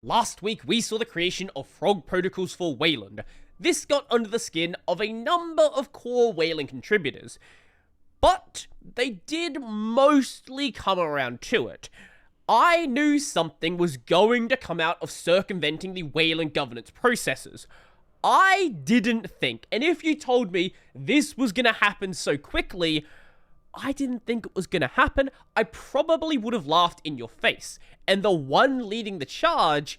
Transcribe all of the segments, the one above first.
Last week, we saw the creation of frog protocols for Wayland. This got under the skin of a number of core Wayland contributors, but they did mostly come around to it. I knew something was going to come out of circumventing the Wayland governance processes. I didn't think, and if you told me this was going to happen so quickly, I didn't think it was going to happen, I probably would have laughed in your face. And the one leading the charge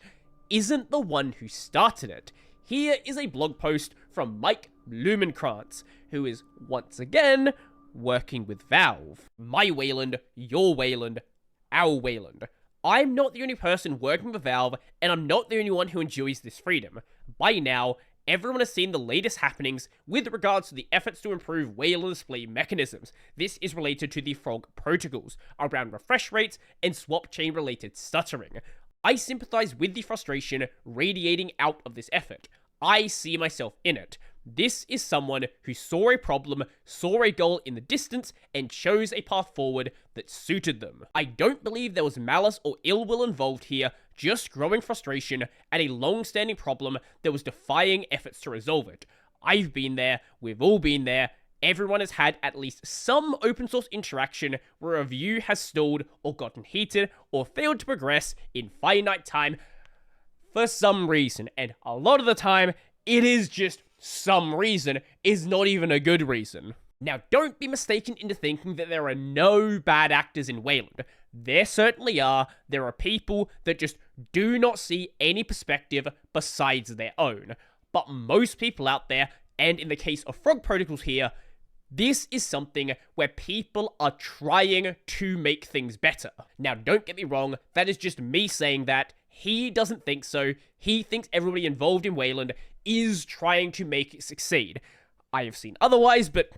isn't the one who started it. Here is a blog post from Mike Blumenkrantz, who is once again working with Valve. My Wayland, your Wayland, our Wayland. I'm not the only person working with Valve, and I'm not the only one who enjoys this freedom. By now, everyone has seen the latest happenings with regards to the efforts to improve Wayland display mechanisms. This is related to the frog protocols, around refresh rates and swap chain related stuttering. I sympathize with the frustration radiating out of this effort. I see myself in it. This is someone who saw a problem, saw a goal in the distance, and chose a path forward that suited them. I don't believe there was malice or ill will involved here, just growing frustration at a long-standing problem that was defying efforts to resolve it. I've been there, we've all been there, everyone has had at least some open source interaction where a review has stalled or gotten heated or failed to progress in finite time for some reason, and a lot of the time, it is just some reason, is not even a good reason. Now, don't be mistaken into thinking that there are no bad actors in Wayland. There certainly are. There are people that just do not see any perspective besides their own. But most people out there, and in the case of frog protocols here, this is something where people are trying to make things better. Now, don't get me wrong, that is just me saying that. He doesn't think so. He thinks everybody involved in Wayland is trying to make it succeed. I have seen otherwise, but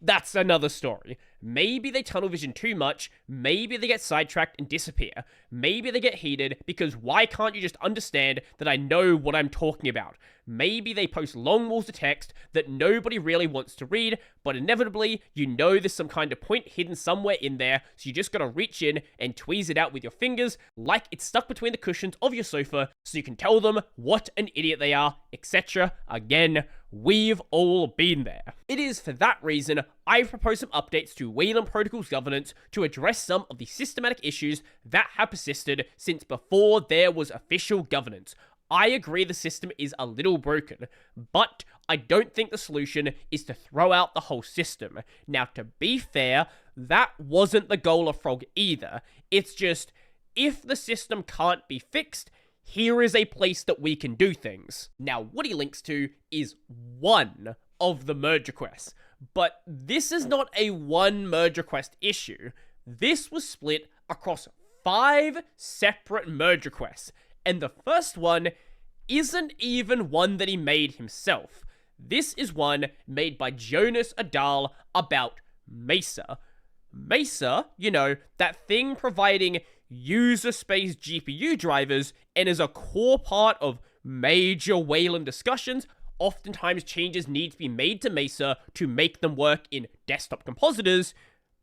that's another story. Maybe they tunnel vision too much, maybe they get sidetracked and disappear, maybe they get heated because why can't you just understand that I know what I'm talking about? Maybe they post long walls of text that nobody really wants to read, but inevitably, you know there's some kind of point hidden somewhere in there, so you just gotta reach in and tweeze it out with your fingers like it's stuck between the cushions of your sofa so you can tell them what an idiot they are, etc. Again, we've all been there. It is for that reason I've proposed some updates to Wayland Protocol's governance to address some of the systematic issues that have persisted since before there was official governance. I agree the system is a little broken, but I don't think the solution is to throw out the whole system. Now, to be fair, that wasn't the goal of Frog either. It's just, if the system can't be fixed, here is a place that we can do things. Now, what he links to is one of the merge requests, but this is not a one merge request issue. This was split across 5 separate merge requests, and the first one isn't even one that he made himself. This is one made by Jonas Adal about Mesa. Mesa, you know, that thing providing user space GPU drivers and is a core part of major Wayland discussions. Oftentimes changes need to be made to Mesa to make them work in desktop compositors,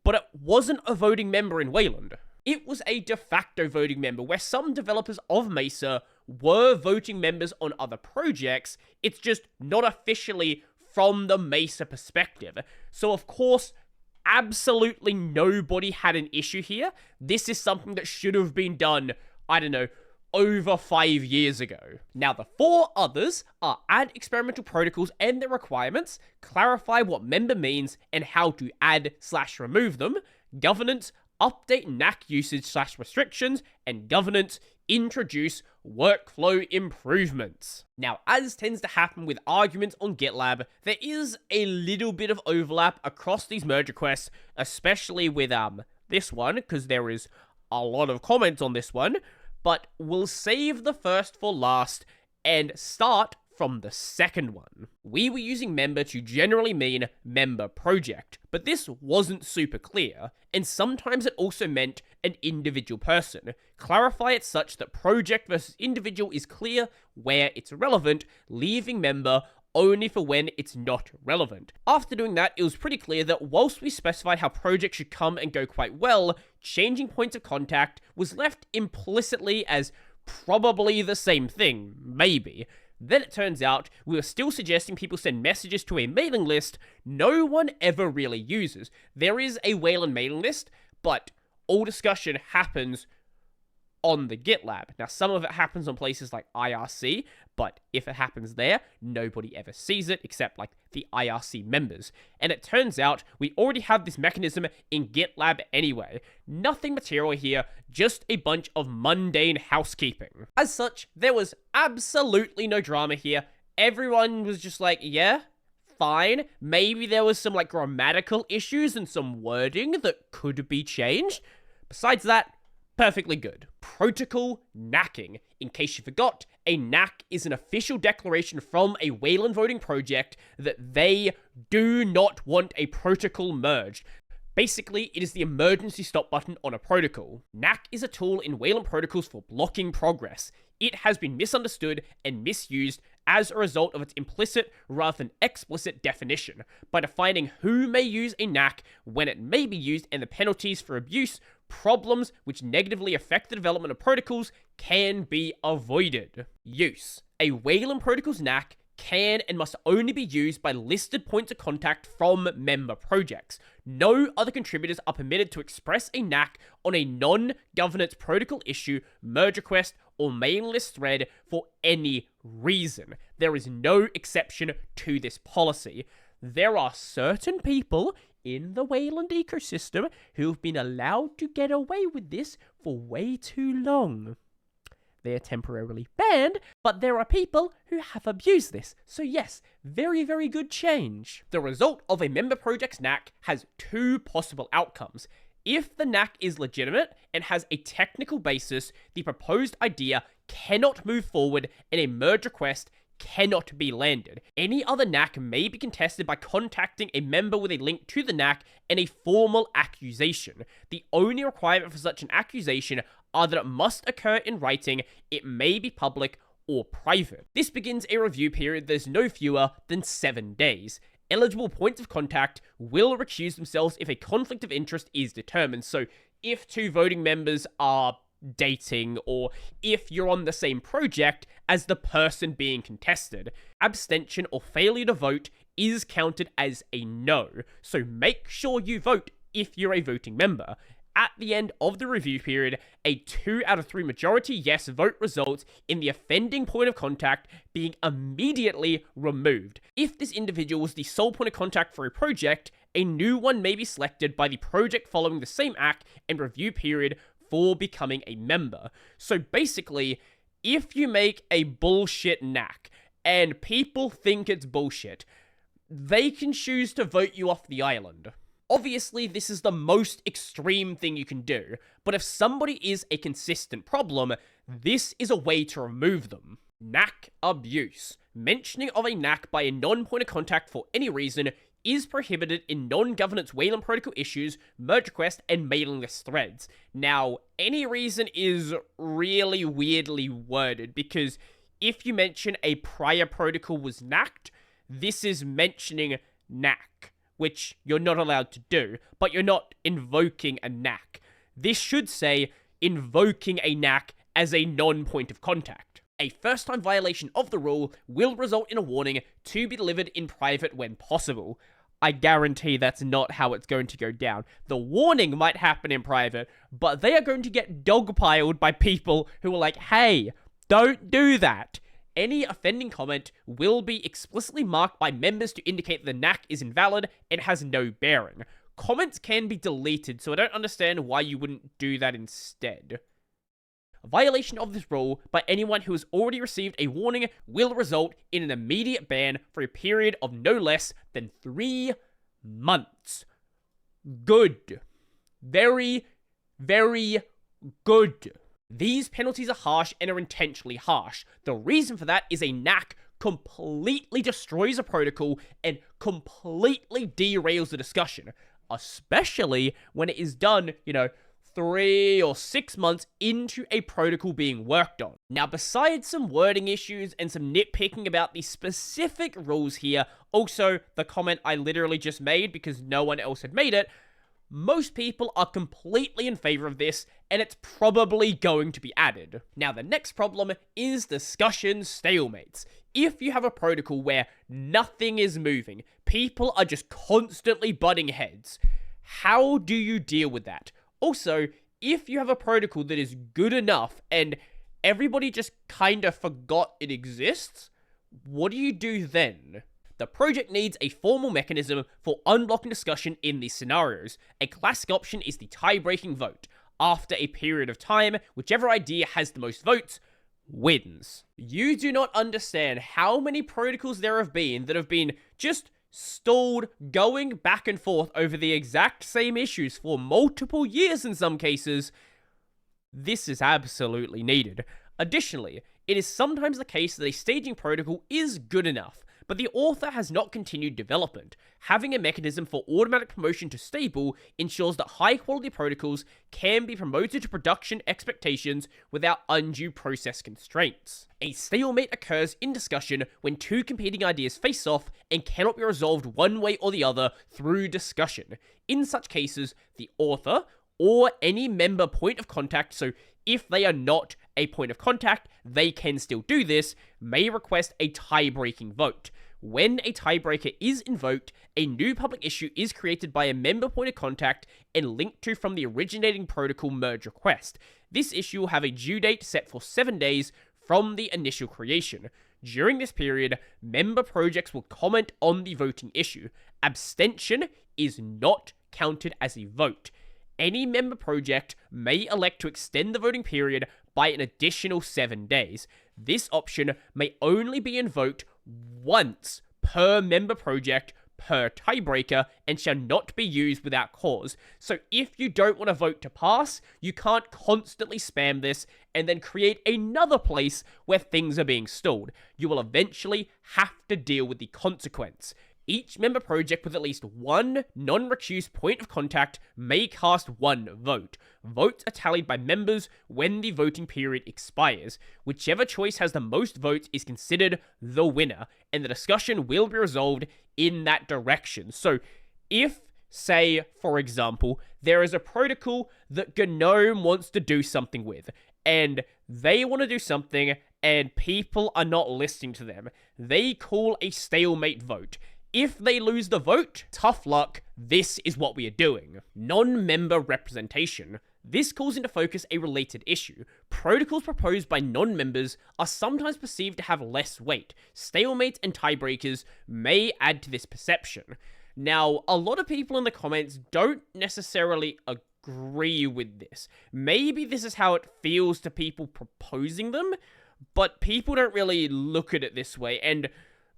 but it wasn't a voting member in Wayland. It was a de facto voting member where some developers of Mesa were voting members on other projects. It's just not officially from the Mesa perspective. So of course, absolutely nobody had an issue here. This is something that should have been done, I don't know, over 5 years ago. Now, the 4 others are add experimental protocols and their requirements, clarify what member means and how to add/remove them, governance, update NACK usage/restrictions, and governance, introduce workflow improvements. Now, as tends to happen with arguments on GitLab, there is a little bit of overlap across these merge requests, especially with this one, because there is a lot of comments on this one, but we'll save the first for last and start from the second one. We were using member to generally mean member project, but this wasn't super clear, and sometimes it also meant an individual person. Clarify it such that project versus individual is clear where it's relevant, leaving member only for when it's not relevant. After doing that, it was pretty clear that whilst we specified how projects should come and go quite well, changing points of contact was left implicitly as probably the same thing, maybe. Then it turns out we were still suggesting people send messages to a mailing list no one ever really uses. There is a Wayland mailing list, but all discussion happens on the GitLab. Now, some of it happens on places like IRC, but if it happens there, nobody ever sees it except like the IRC members. And it turns out we already have this mechanism in GitLab anyway. Nothing material here, just a bunch of mundane housekeeping. As such, there was absolutely no drama here. Everyone was just like, yeah, fine. Maybe there was some like grammatical issues and some wording that could be changed. Besides that, perfectly good. Protocol NACKing. In case you forgot, a NACK is an official declaration from a Wayland voting project that they do not want a protocol merged. Basically, it is the emergency stop button on a protocol. NACK is a tool in Wayland protocols for blocking progress. It has been misunderstood and misused as a result of its implicit rather than explicit definition, by defining who may use a NACK, when it may be used, and the penalties for abuse. Problems which negatively affect the development of protocols can be avoided. Use. A Wayland protocol's NACK can and must only be used by listed points of contact from member projects. No other contributors are permitted to express a NACK on a non-governance protocol issue, merge request, or mailing list thread for any reason. There is no exception to this policy. There are certain people in the Wayland ecosystem who've been allowed to get away with this for way too long. They're temporarily banned, but there are people who have abused this. So yes, very, very good change. The result of a member project's NACK has two possible outcomes. If the NACK is legitimate and has a technical basis, the proposed idea cannot move forward and a merge request cannot be landed. Any other NACK may be contested by contacting a member with a link to the NACK and a formal accusation. The only requirement for such an accusation are that it must occur in writing, it may be public or private. This begins a review period that is no fewer than 7 days. Eligible points of contact will recuse themselves if a conflict of interest is determined. So if two voting members are dating, or if you're on the same project as the person being contested, abstention or failure to vote is counted as a no. So make sure you vote if you're a voting member. At the end of the review period, a 2 out of 3 majority yes vote results in the offending point of contact being immediately removed. If this individual was the sole point of contact for a project, a new one may be selected by the project following the same act and review period for becoming a member. So basically, if you make a bullshit NACK and people think it's bullshit, they can choose to vote you off the island. Obviously, this is the most extreme thing you can do, but if somebody is a consistent problem, this is a way to remove them. NACK abuse. Mentioning of a NACK by a non-point of contact for any reason is prohibited in non-governance Wayland protocol issues, merge request, and mailing list threads. Now, any reason is really weirdly worded, because if you mention a prior protocol was NACKed, this is mentioning NACK, which you're not allowed to do, but you're not invoking a NACK. This should say invoking a NACK as a non-point of contact. A first-time violation of the rule will result in a warning to be delivered in private when possible. I guarantee that's not how it's going to go down. The warning might happen in private, but they are going to get dogpiled by people who are like, hey, don't do that. Any offending comment will be explicitly marked by members to indicate the NACK is invalid and has no bearing. Comments can be deleted, so I don't understand why you wouldn't do that instead. A violation of this rule by anyone who has already received a warning will result in an immediate ban for a period of no less than 3 months. Good. Very, very good. These penalties are harsh and are intentionally harsh. The reason for that is a NACK completely destroys a protocol and completely derails the discussion, especially when it is done, 3 or 6 months into a protocol being worked on. Now, besides some wording issues and some nitpicking about the specific rules here, also the comment I literally just made because no one else had made it, most people are completely in favor of this, and it's probably going to be added. Now, the next problem is discussion stalemates. If you have a protocol where nothing is moving, people are just constantly butting heads, how do you deal with that? Also, if you have a protocol that is good enough and everybody just kinda forgot it exists, what do you do then? The project needs a formal mechanism for unblocking discussion in these scenarios. A classic option is the tie-breaking vote. After a period of time, whichever idea has the most votes wins. You do not understand how many protocols there have been that have been just stalled, going back and forth over the exact same issues for multiple years in some cases. This is absolutely needed. Additionally, it is sometimes the case that a staging protocol is good enough, but the author has not continued development. Having a mechanism for automatic promotion to stable ensures that high-quality protocols can be promoted to production expectations without undue process constraints. A stalemate occurs in discussion when two competing ideas face off and cannot be resolved one way or the other through discussion. In such cases, the author or any member point of contact, so if they are not a point of contact, they can still do this, may request a tie-breaking vote. When a tiebreaker is invoked, a new public issue is created by a member point of contact and linked to from the originating protocol merge request. This issue will have a due date set for 7 days from the initial creation. During this period, member projects will comment on the voting issue. Abstention is not counted as a vote. Any member project may elect to extend the voting period by an additional 7 days. This option may only be invoked once per member project per tiebreaker and shall not be used without cause. So if you don't want a vote to pass, you can't constantly spam this and then create another place where things are being stalled. You will eventually have to deal with the consequence. Each member project with at least one non-recused point of contact may cast one vote. Votes are tallied by members when the voting period expires. Whichever choice has the most votes is considered the winner, and the discussion will be resolved in that direction. So, if, say, for example, there is a protocol that GNOME wants to do something with, and they want to do something, and people are not listening to them, they call a stalemate vote. If they lose the vote, tough luck, this is what we are doing. Non-member representation. This calls into focus a related issue. Protocols proposed by non-members are sometimes perceived to have less weight. Stalemates and tiebreakers may add to this perception. Now, a lot of people in the comments don't necessarily agree with this. Maybe this is how it feels to people proposing them, but people don't really look at it this way, and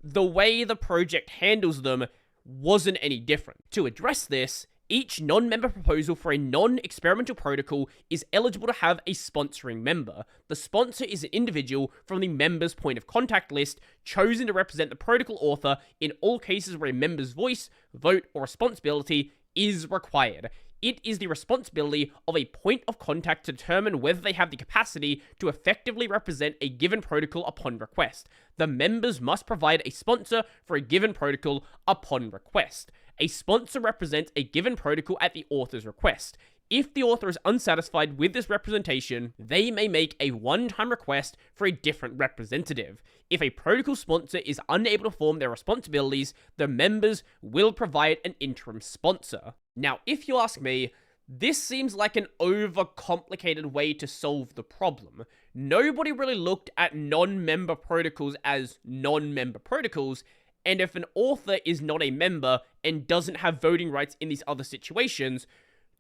the way the project handles them wasn't any different. To address this, each non-member proposal for a non-experimental protocol is eligible to have a sponsoring member. The sponsor is an individual from the member's point of contact list chosen to represent the protocol author in all cases where a member's voice, vote, or responsibility is required. It is the responsibility of a point of contact to determine whether they have the capacity to effectively represent a given protocol upon request. The members must provide a sponsor for a given protocol upon request. A sponsor represents a given protocol at the author's request. If the author is unsatisfied with this representation, they may make a one-time request for a different representative. If a protocol sponsor is unable to perform their responsibilities, the members will provide an interim sponsor. Now, if you ask me, this seems like an overcomplicated way to solve the problem. Nobody really looked at non-member protocols as non-member protocols, and if an author is not a member and doesn't have voting rights in these other situations,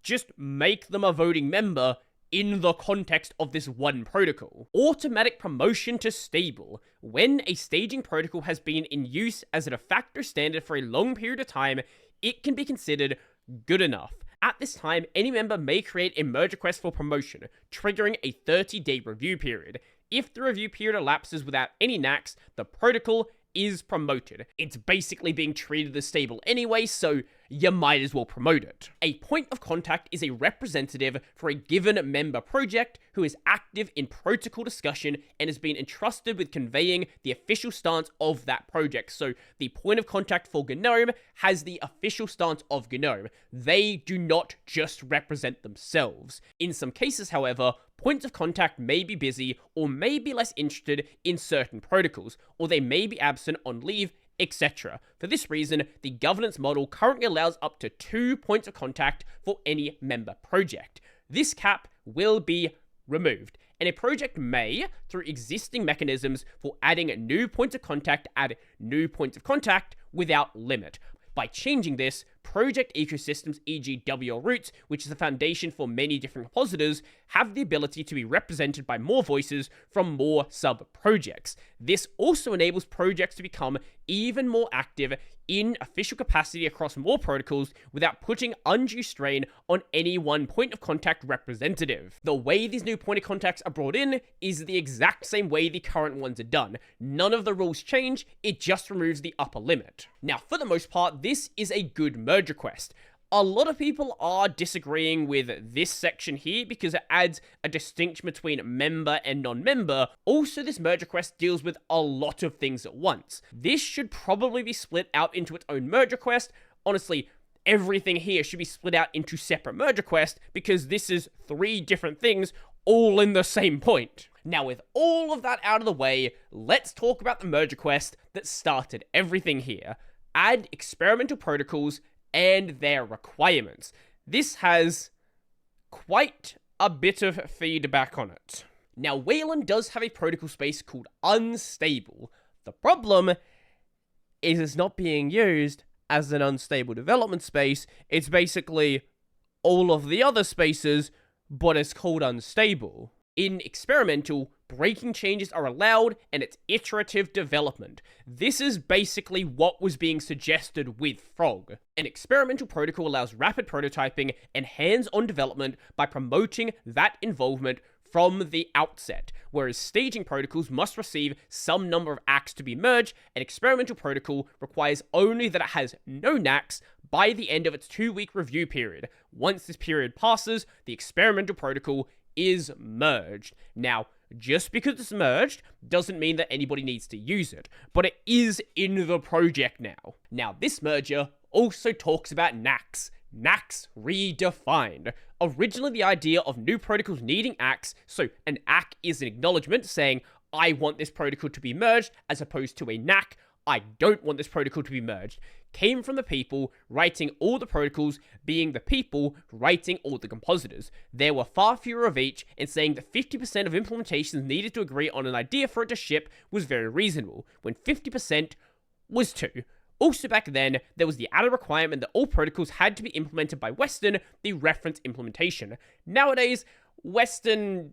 just make them a voting member in the context of this one protocol. Automatic promotion to stable. When a staging protocol has been in use as a de facto standard for a long period of time, it can be considered good enough. At this time, any member may create a merge request for promotion, triggering a 30-day review period. If the review period elapses without any NACKs, the protocol is promoted. It's basically being treated as stable anyway, so you might as well promote it. A point of contact is a representative for a given member project who is active in protocol discussion and has been entrusted with conveying the official stance of that project. So the point of contact for GNOME has the official stance of GNOME. They do not just represent themselves. In some cases, however, points of contact may be busy or may be less interested in certain protocols, or they may be absent on leave, etc. For this reason, the governance model currently allows up to 2 points of contact for any member project. This cap will be removed, and a project may, through existing mechanisms for adding new points of contact, add new points of contact without limit. By changing this, project ecosystems, e.g. WL roots, which is the foundation for many different repositories, have the ability to be represented by more voices from more sub-projects. This also enables projects to become even more active in official capacity across more protocols without putting undue strain on any one point of contact representative. The way these new point of contacts are brought in is the exact same way the current ones are done. None of the rules change, it just removes the upper limit. Now, for the most part, this is a good merge request. A lot of people are disagreeing with this section here because it adds a distinction between member and non-member. Also, this merge request deals with a lot of things at once. This should probably be split out into its own merge request. Honestly, everything here should be split out into separate merge requests because this is 3 different things all in the same point. Now, with all of that out of the way, let's talk about the merge request that started everything here. Add experimental protocols and their requirements. This has quite a bit of feedback on it. Now, Wayland does have a protocol space called Unstable. The problem is it's not being used as an unstable development space. It's basically all of the other spaces, but it's called Unstable. In experimental, breaking changes are allowed, and it's iterative development. This is basically what was being suggested with Frog. An experimental protocol allows rapid prototyping and hands-on development by promoting that involvement from the outset, whereas staging protocols must receive some number of acts to be merged. An experimental protocol requires only that it has no NACKs by the end of its 2-week review period. Once this period passes, the experimental protocol is merged. Now, just because it's merged doesn't mean that anybody needs to use it, but it is in the project now. Now, this merger also talks about NACKs. NACKs redefined. Originally, the idea of new protocols needing acts, so an ACK is an acknowledgement saying, I want this protocol to be merged, as opposed to a NACK, I don't want this protocol to be merged, came from the people writing all the protocols being the people writing all the compositors. There were far fewer of each, and saying that 50% of implementations needed to agree on an idea for it to ship was very reasonable, when 50% was 2. Also back then, there was the added requirement that all protocols had to be implemented by Western, the reference implementation. Nowadays, Western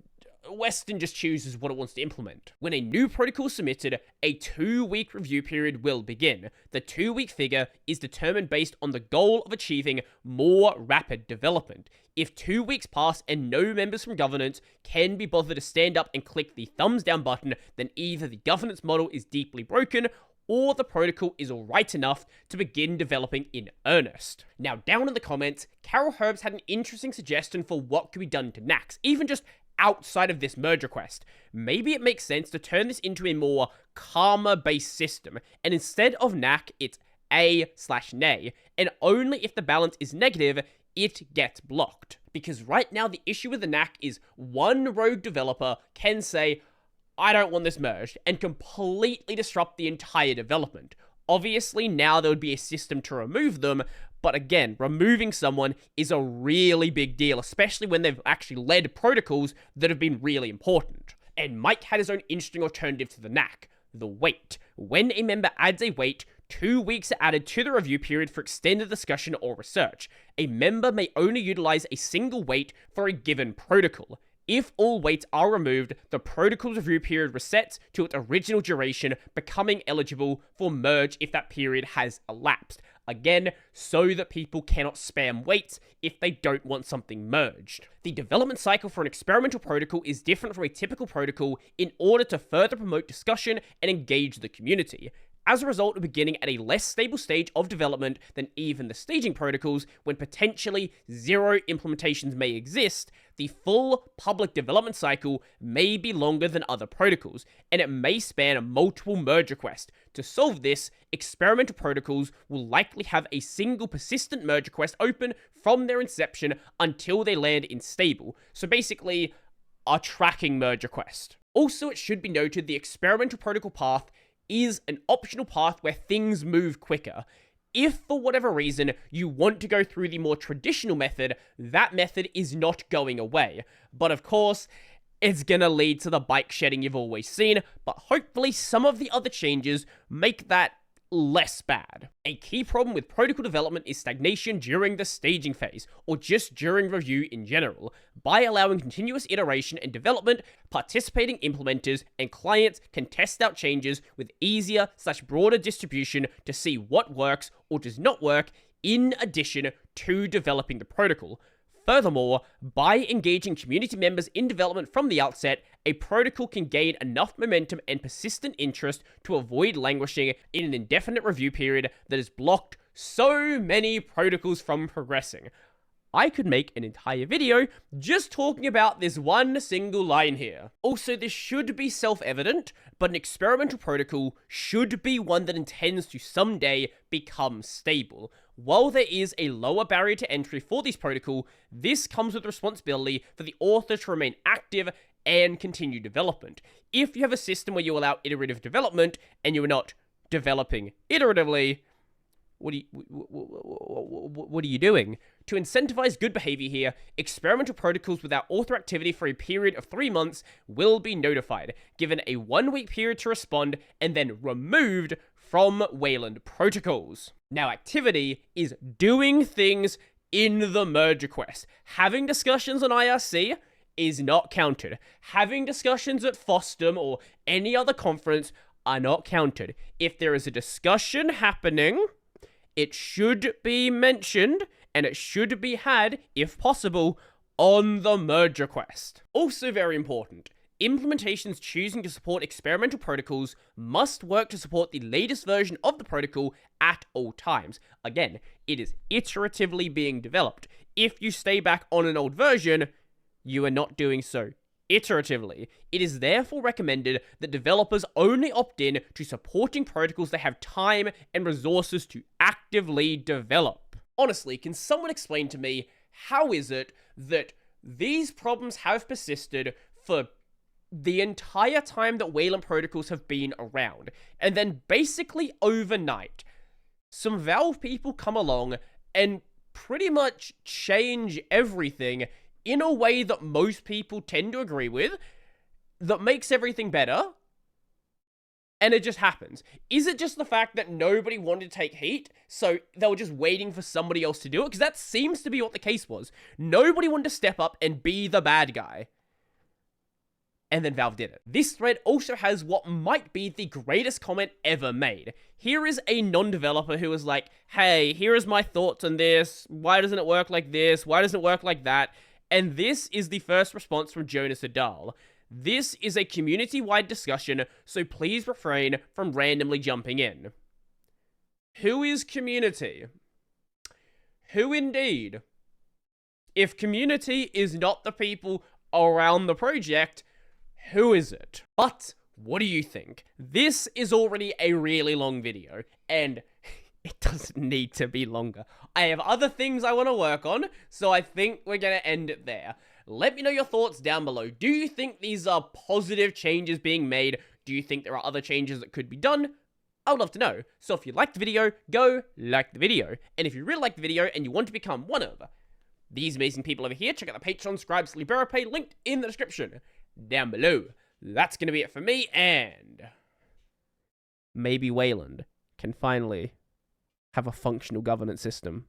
just chooses what it wants to implement. When a new protocol is submitted, a 2-week review period will begin. The 2-week figure is determined based on the goal of achieving more rapid development. If 2 weeks pass and no members from governance can be bothered to stand up and click the thumbs down button, then either the governance model is deeply broken or the protocol is alright enough to begin developing in earnest. Now, down in the comments, Carol Herbs had an interesting suggestion for what could be done to NACKs, even just outside of this merge request. Maybe it makes sense to turn this into a more karma-based system, and instead of NACK, it's A/nay, and only if the balance is negative, it gets blocked. Because right now, the issue with the NACK is one rogue developer can say, I don't want this merged, and completely disrupt the entire development. Obviously, now there would be a system to remove them, but again, removing someone is a really big deal, especially when they've actually led protocols that have been really important. And Mike had his own interesting alternative to the NACK, the wait. When a member adds a wait, 2 weeks are added to the review period for extended discussion or research. A member may only utilize a single wait for a given protocol. If all waits are removed, the protocol's review period resets to its original duration, becoming eligible for merge if that period has elapsed. Again, so that people cannot spam waits if they don't want something merged. The development cycle for an experimental protocol is different from a typical protocol in order to further promote discussion and engage the community. as a result of beginning at a less stable stage of development than even the staging protocols, when potentially 0 implementations may exist, the full public development cycle may be longer than other protocols, and it may span multiple merge requests. To solve this, experimental protocols will likely have a single persistent merge request open from their inception until they land in stable. So basically, a tracking merge request. Also, it should be noted the experimental protocol path is an optional path where things move quicker. If, for whatever reason, you want to go through the more traditional method, that method is not going away. But of course, it's gonna lead to the bike shedding you've always seen, but hopefully some of the other changes make that less bad. A key problem with protocol development is stagnation during the staging phase, or just during review in general. By allowing continuous iteration and development, participating implementers and clients can test out changes with easier/broader distribution to see what works or does not work in addition to developing the protocol. Furthermore, by engaging community members in development from the outset, a protocol can gain enough momentum and persistent interest to avoid languishing in an indefinite review period that has blocked so many protocols from progressing. I could make an entire video just talking about this one single line here. Also, this should be self-evident, but an experimental protocol should be one that intends to someday become stable. While there is a lower barrier to entry for this protocol, this comes with responsibility for the author to remain active and continue development. If you have a system where you allow iterative development and you are not developing iteratively, what are you doing? To incentivize good behavior here, experimental protocols without author activity for a period of 3 months will be notified, given a 1-week period to respond, and then removed from Wayland protocols. Now, activity is doing things in the merge request. Having discussions on IRC is not counted. Having discussions at FOSDEM or any other conference are not counted. If there is a discussion happening, it should be mentioned, and it should be had, if possible, on the merge request. Also very important, implementations choosing to support experimental protocols must work to support the latest version of the protocol at all times. Again, it is iteratively being developed. If you stay back on an old version, you are not doing so iteratively. It is therefore recommended that developers only opt in to supporting protocols that have time and resources to actively develop. Honestly, can someone explain to me how is it that these problems have persisted for the entire time that Wayland protocols have been around, and then basically overnight, some Valve people come along and pretty much change everything in a way that most people tend to agree with, that makes everything better, and it just happens. Is it just the fact that nobody wanted to take heat, so they were just waiting for somebody else to do it? Because that seems to be what the case was. Nobody wanted to step up and be the bad guy. And then Valve did it. This thread also has what might be the greatest comment ever made. Here is a non-developer who was like, hey, here is my thoughts on this. Why doesn't it work like this? Why doesn't it work like that? And this is the first response from Jonas Adal. This is a community-wide discussion, so please refrain from randomly jumping in. Who is community? Who indeed? If community is not the people around the project, who is it? But what do you think? This is already a really long video, and it doesn't need to be longer. I have other things I want to work on, so I think we're going to end it there. Let me know your thoughts down below. Do you think these are positive changes being made? Do you think there are other changes that could be done? I would love to know. So if you liked the video, go like the video. And if you really like the video and you want to become one of these amazing people over here, check out the Patreon, Scribes, Libero Pay, linked in the description down below. That's going to be it for me, and maybe Wayland can finally have a functional governance system.